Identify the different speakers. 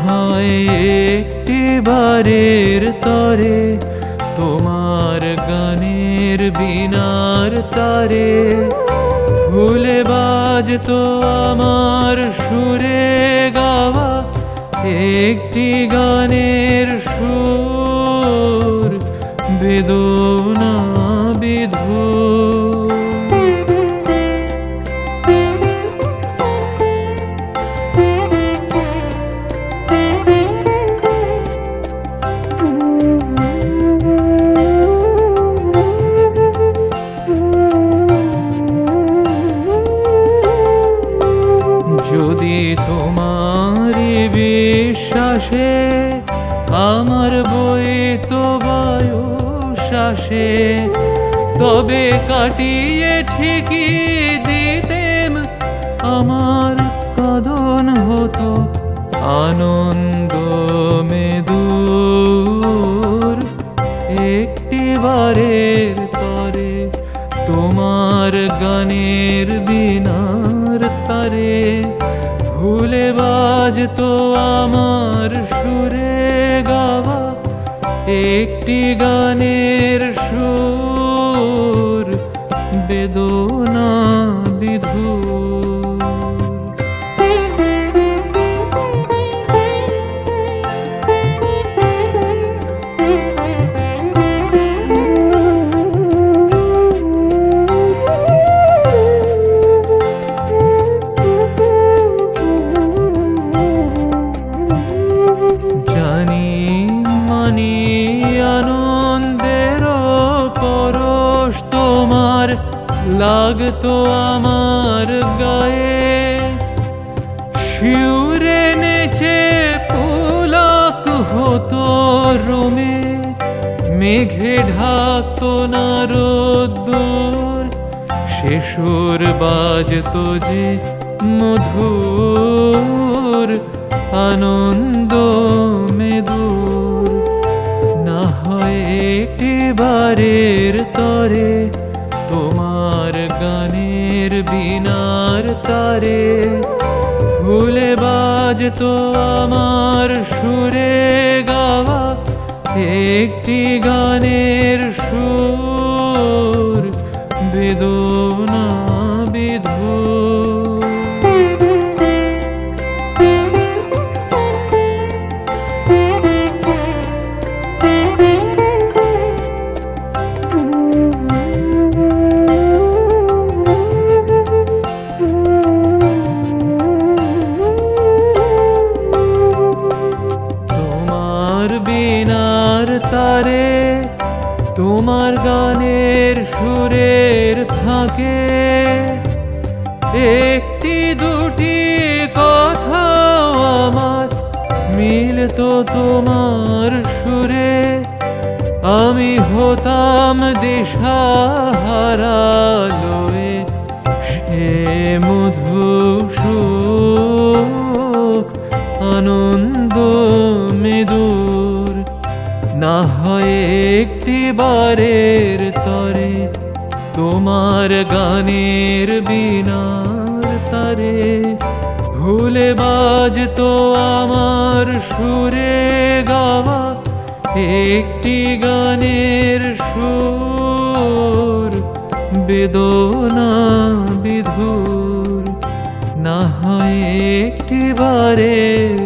Speaker 1: হয় একটিবারের তরে তোমার গানের বীণার তারে ভুলে বাজতো আমার সুরে গাওয়া একটি গানের সুর বেদনা বিধুর। যদি তোমারই বিশ্বাসে আমার বইতো বায়ুশ্বাসে তবে কাটিয়ে ঠিকই দিতেম আমার কাঁদন হতো আনন্দ মেদুর। একটিবারের তরে তোমার গানের বীণার তারে ভুলে বাজতো আমার সুরে গাওয়া একটি গানের সুর বেদনা বিধুর। আনন্দের পরশ তোমার লাগতো আমার গায়ে শিউরে নেচে পুলক হতো রোমে মেঘে ঢাকতো না রোদ্দুর সে সুর বাজতো যে মধুর আনন্দ মেদুর। না হয় একটিবারের তরে তোমার গানের বীণার তারে ভুলে বাজতো আমার সুরে গাওয়া একটি গানের সুর বেদনা বিধুর। বীণার তারে তোমার গানের সুরের ফাঁকে একটি দুটি কথা আমার মিলতো তোমার সুরে আমি হতাম দিশাহারা লয়ে সে মধু সুখ আনন্দ মেদুর। না হয় একটিবারের তরে তোমার গানের বীণার তারে ভুলে বাজতো আমার সুরে গাওয়া একটি গানের সুর বেদনা বিধুর। না হয় একটিবারের